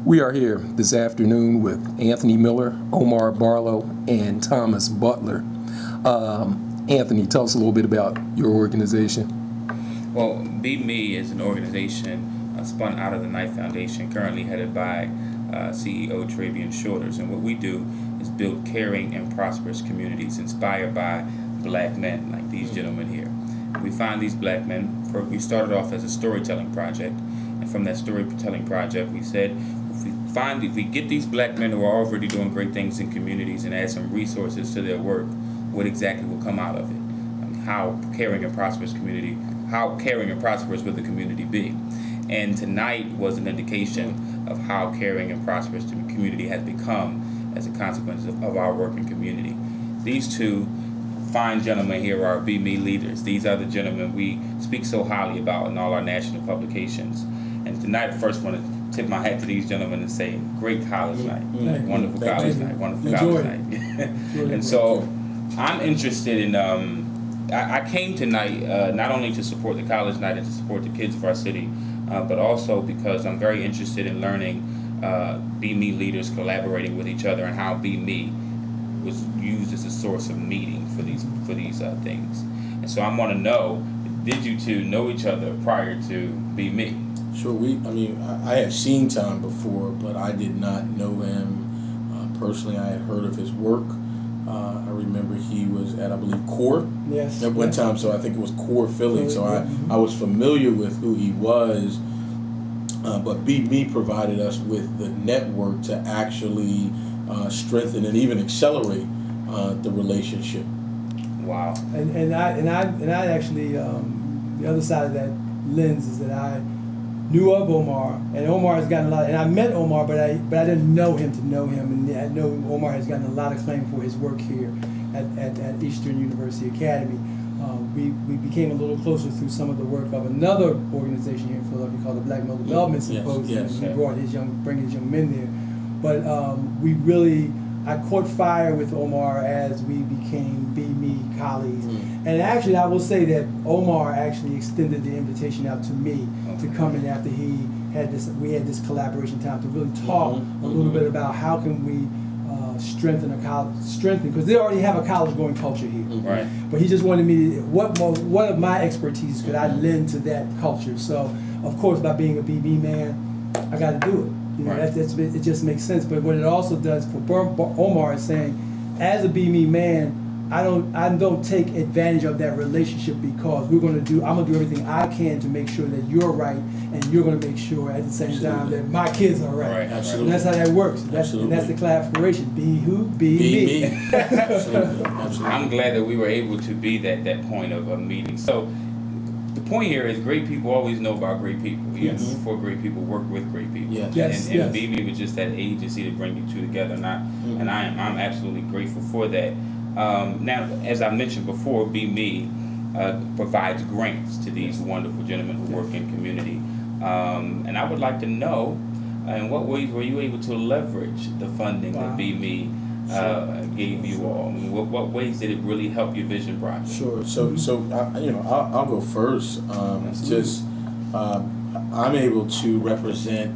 We are here this afternoon with Anthony Miller, Omar Barlow, and Thomas Butler. Anthony, tell us a little bit about your organization. Well, Be Me is an organization spun out of the Knight Foundation, currently headed by CEO Travian Shoulders. And what we do is build caring and prosperous communities inspired by black men like these gentlemen here. We find these black men, we started off as a storytelling project. And from that storytelling project, we said, if we get these black men who are already doing great things in communities and add some resources to their work, what exactly will come out of it? How caring and prosperous will the community be? And tonight was an indication of how caring and prosperous the community has become as a consequence of our work in community. These two fine gentlemen here are Be Me leaders. These are the gentlemen we speak so highly about in all our national publications. And tonight, I first want to tip my hat to these gentlemen and say, great college night, wonderful college night. And so I'm interested in, I came tonight not only to support the college night and to support the kids of our city, but also because I'm very interested in learning Be Me leaders collaborating with each other and how Be Me was used as a source of meeting for these things. And so I want to know, did you two know each other prior to Be Me? Sure, I had seen Thom before, but I did not know him personally. I had heard of his work. I remember he was at, I believe, CORE at one time, so I think it was CORE Philly, so I was familiar with who he was, but Be Me provided us with the network to actually strengthen and even accelerate the relationship. Wow. And I actually, the other side of that lens is that I knew of Omar, and Omar has gotten a lot. And I met Omar, but I didn't know him to know him. And I know Omar has gotten a lot of acclaim for his work here at Eastern University Academy. We became a little closer through some of the work of another organization here in Philadelphia called the Black Male Development Symposium. Yes. He brought bring his young men there, but I caught fire with Omar as we became Be Me colleagues. And actually, I will say that Omar actually extended the invitation out to me to come in after we had this collaboration time to really talk a little bit about how can we strengthen, because they already have a college going culture here. Right. But he just wanted me to, what of my expertise could I lend to that culture? So, of course, by being a BB man, I got to do it. You know, it just makes sense. But what it also does for Omar is saying, as a Be Me man, I don't take advantage of that relationship, because I'm gonna do everything I can to make sure that you're right, and you're gonna make sure at the same time that my kids are right. Absolutely. And that's how that works. That's the collaboration. Be who? Be me. Absolutely. I'm glad that we were able to be that point of a meeting. So the point here is, great people always know about great people. Before great people work with great people. And Be Me was just that agency to bring you two together, and I'm absolutely grateful for that. Now, as I mentioned before, Be Me provides grants to these wonderful gentlemen who work in community. And I would like to know, in what ways were you able to leverage the funding that Be Me gave you all? I mean, what ways did it really help your vision project? Sure. So I'll go first. I'm able to represent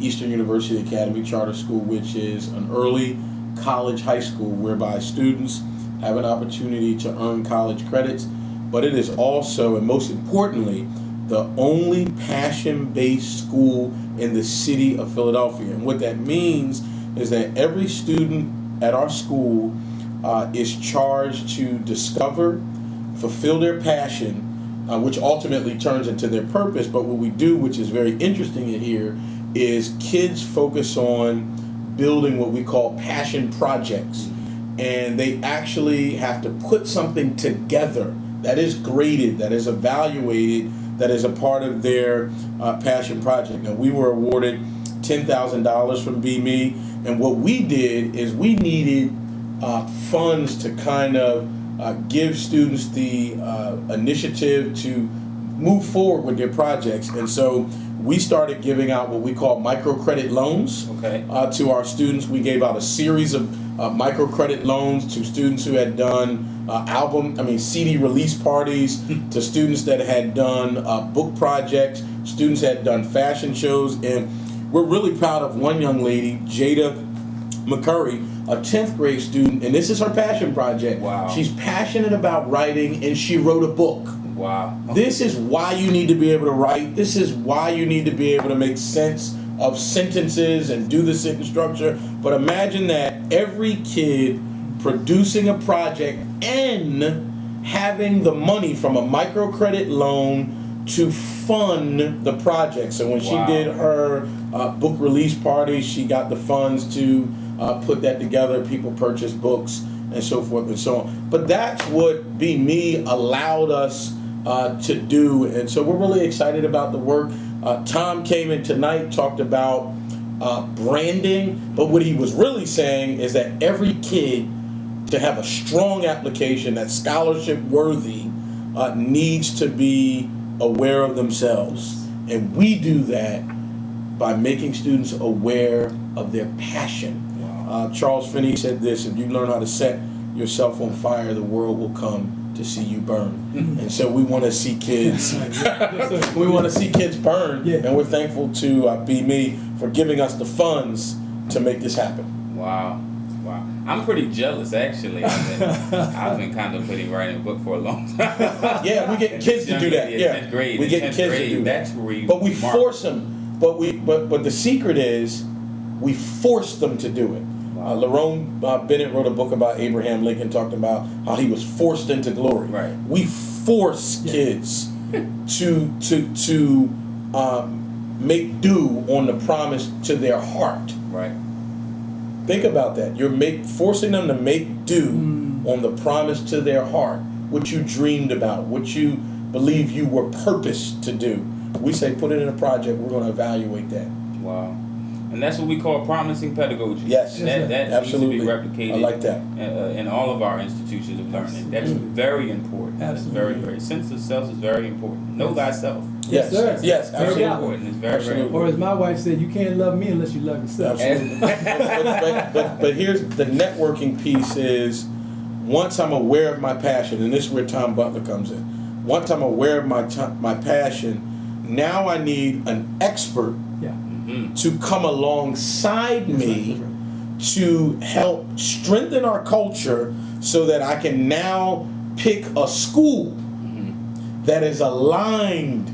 Eastern University Academy Charter School, which is an early college high school whereby students have an opportunity to earn college credits, but it is also, and most importantly, the only passion-based school in the city of Philadelphia. And what that means is that every student at our school is charged to discover, fulfill their passion, which ultimately turns into their purpose. But what we do, which is very interesting here, is kids focus on building what we call passion projects, and they actually have to put something together that is graded, that is evaluated, that is a part of their passion project. Now, we were awarded $10,000 from Be Me, and what we did is we needed funds to kind of give students the initiative to move forward with their projects, and so we started giving out what we call microcredit loans to our students. We gave out a series of microcredit loans to students who had done CD release parties, to students that had done book projects, students that had done fashion shows, and we're really proud of one young lady, Jada McCurry, a 10th grade student, and this is her passion project. Wow. She's passionate about writing, and she wrote a book. Wow. This is why you need to be able to write. This is why you need to be able to make sense of sentences and do the sentence structure. But imagine that every kid producing a project and having the money from a microcredit loan to fund the project. So when she did her book release party, she got the funds to put that together. People purchased books and so forth and so on. But that's what Be Me allowed us to do. And so we're really excited about the work. Thom came in tonight, talked about branding, but what he was really saying is that every kid to have a strong application that's scholarship worthy needs to be aware of themselves. And we do that by making students aware of their passion. Charles Finney said this: if you learn how to set yourself on fire, the world will come to see you burn. And so we want to see kids we want to see kids burn, and we're thankful to Be Me for giving us the funds to make this happen. Wow. I'm pretty jealous, actually. I've been contemplating writing a book for a long time. Yeah, we get kids to do that. Yeah, 10th grade. we get kids to do that. That's where but we force them. But the secret is we force them to do it. Lerone Bennett wrote a book about Abraham Lincoln, talking about how he was forced into glory. Right. We force kids to make do on the promise to their heart. Right. Think about that. You're forcing them to make do on the promise to their heart, what you dreamed about, what you believe you were purposed to do. We say put it in a project. We're going to evaluate that. Wow. And that's what we call promising pedagogy. Yes, that absolutely. needs to be replicated. I like that. In all of our institutions of learning. That's very important. Absolutely. That's very sense of self is very important. Know thyself. Yes, sir. Yes, Very absolutely. important. It's very Absolutely. Or as my wife said, you can't love me unless you love yourself. Absolutely. but here's the networking piece is, once I'm aware of my passion, and this is where Thom Butler comes in. Once I'm aware of my passion, now I need an expert to come alongside me to help strengthen our culture so that I can now pick a school that is aligned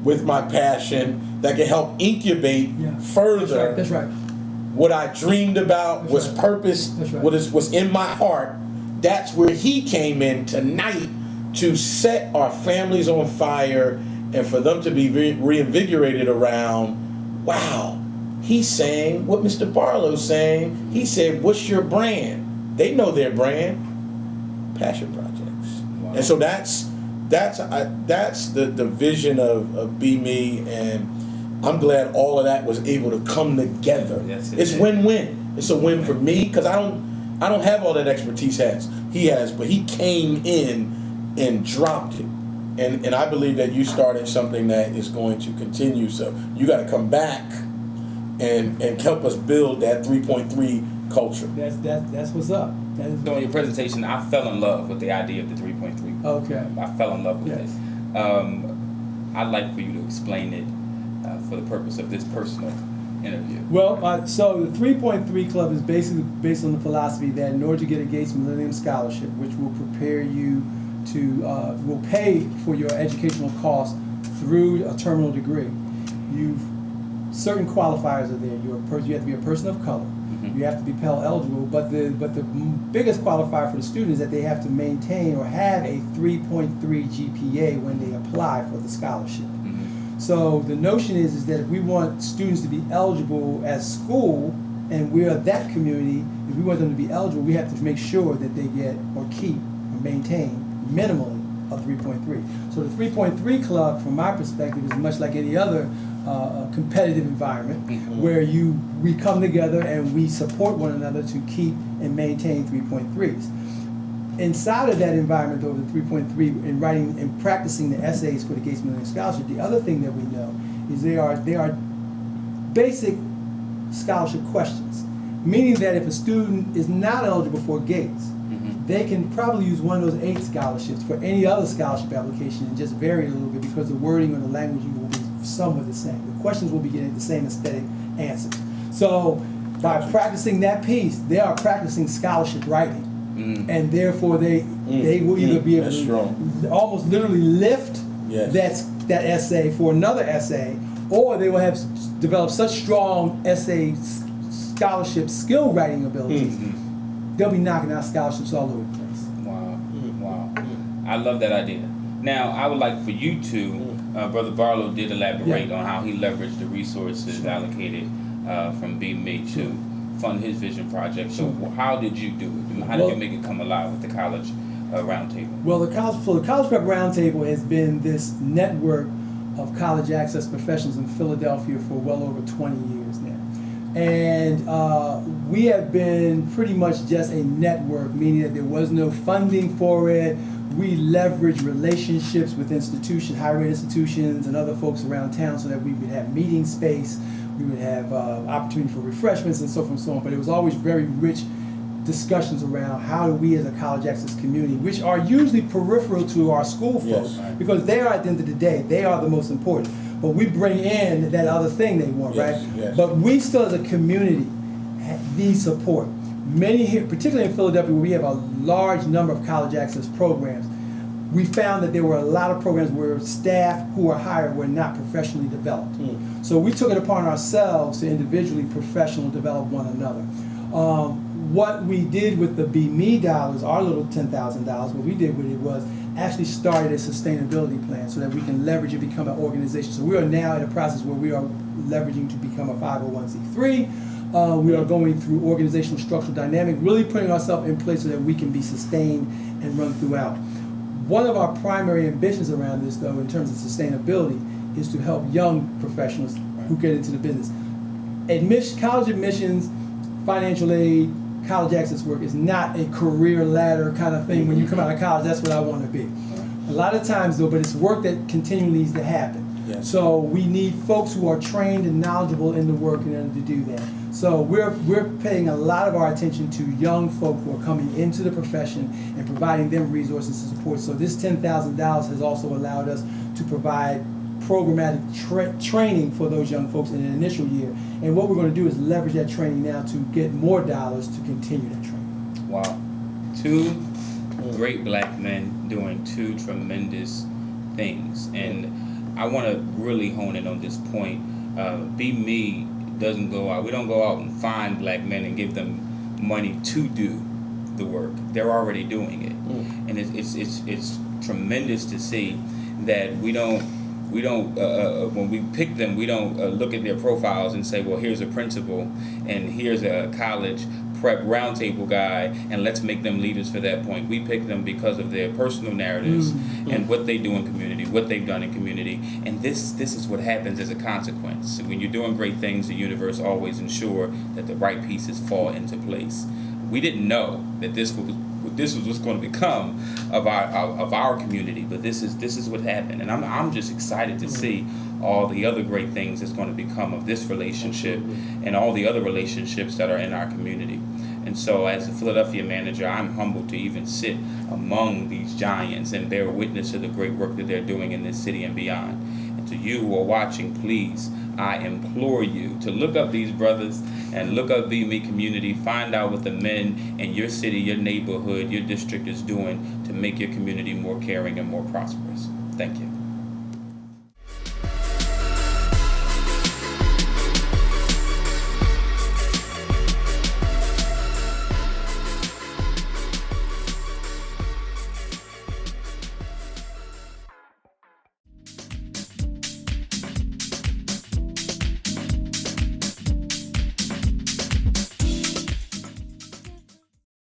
with my passion, that can help incubate further That's right. what I dreamed about, was purpose, what was in my heart. That's where he came in tonight to set our families on fire and for them to be reinvigorated around, wow, he's saying what Mr. Barlow's saying. He said, what's your brand? They know their brand, passion projects. Wow. And so that's the vision of Be Me, and I'm glad all of that was able to come together. It's win-win. It's a win for me because I don't have all that expertise he has, but he came in and dropped it. And I believe that you started something that is going to continue. So you got to come back and help us build that 3.3 culture. That's what's up. During your presentation, I fell in love with the idea of the 3.3. Okay. I fell in love with it. I'd like for you to explain it for the purpose of this personal interview. Well, so the 3.3 Club is basically based on the philosophy that in order to get a Gates Millennium Scholarship, which will prepare you will pay for your educational costs through a terminal degree. Certain qualifiers are there. You have to be a person of color. You have to be Pell eligible. But the biggest qualifier for the student is that they have to maintain or have a 3.3 GPA when they apply for the scholarship. So the notion is that if we want students to be eligible as school, and we're that community, if we want them to be eligible, we have to make sure that they get or keep or maintain minimally a 3.3. So the 3.3 Club, from my perspective, is much like any other competitive environment where we come together and we support one another to keep and maintain 3.3s. Inside of that environment, though, the 3.3, in writing and practicing the essays for the Gates Millennium Scholarship, the other thing that we know is they are basic scholarship questions, meaning that if a student is not eligible for Gates, they can probably use one of those 8 scholarships for any other scholarship application and just vary a little bit because the wording or the language will be somewhat the same. The questions will be getting the same aesthetic answers. So by practicing that piece, they are practicing scholarship writing. And therefore they will either be able to almost literally lift that essay for another essay, or they will have developed such strong essay scholarship skill writing abilities, they'll be knocking out scholarships all over the place. Wow. I love that idea. Now, I would like for you to, Brother Barlow did elaborate on how he leveraged the resources allocated from BME to fund his vision project. So how did you do it? How did you make it come alive with the college roundtable? Well, the College Prep Roundtable has been this network of college access professionals in Philadelphia for well over 20 years now. And we have been pretty much just a network, meaning that there was no funding for it. We leverage relationships with institutions, higher ed institutions, and other folks around town so that we would have meeting space, we would have opportunity for refreshments and so forth and so on. But it was always very rich discussions around how do we as a college access community, which are usually peripheral to our school folks, because they are at the end of the day, they are the most important. But we bring in that other thing they want, right? Yes. But we still as a community need support. Many here, particularly in Philadelphia, where we have a large number of college access programs, we found that there were a lot of programs where staff who were hired were not professionally developed. So we took it upon ourselves to individually professionally develop one another. What we did with the BME dollars, our little $10,000, what we did with it was actually started a sustainability plan so that we can leverage and become an organization. So we are now in a process where we are leveraging to become a 501c3. We are going through organizational structural dynamic, really putting ourselves in place so that we can be sustained and run throughout. One of our primary ambitions around this, though, in terms of sustainability, is to help young professionals who get into the business. College admissions, financial aid, college access work is not a career ladder kind of thing. When you come out of college, that's what I want to be. A lot of times, though, but it's work that continually needs to happen. So we need folks who are trained and knowledgeable in the work in order to do that. So we're paying a lot of our attention to young folk who are coming into the profession and providing them resources and support. So this $10,000 has also allowed us to provide programmatic training for those young folks in an initial year. And what we're going to do is leverage that training now to get more dollars to continue that training. Wow. Two great black men doing two tremendous things. And I want to really hone in on this point. Be Me doesn't go out. We don't go out and find black men and give them money to do the work. They're already doing it. And it's tremendous to see that we don't when we pick them, we don't look at their profiles and say, well, here's a principal and here's a college prep roundtable guy, and let's make them leaders for that point. We pick them because of their personal narratives and what they do in community, what they've done in community. And this is what happens as a consequence. When you're doing great things, the universe always ensure that the right pieces fall into place. We didn't know that this was what's going to become of our community, but this is what happened, and I'm just excited to see all the other great things that's going to become of this relationship and all the other relationships that are in our community. And so, as a Philadelphia manager, I'm humbled to even sit among these giants and bear witness to the great work that they're doing in this city and beyond. And to you who are watching, please, I implore you to look up these brothers and look up the Me community. Find out what the men in your city, your neighborhood, your district is doing to make your community more caring and more prosperous. Thank you.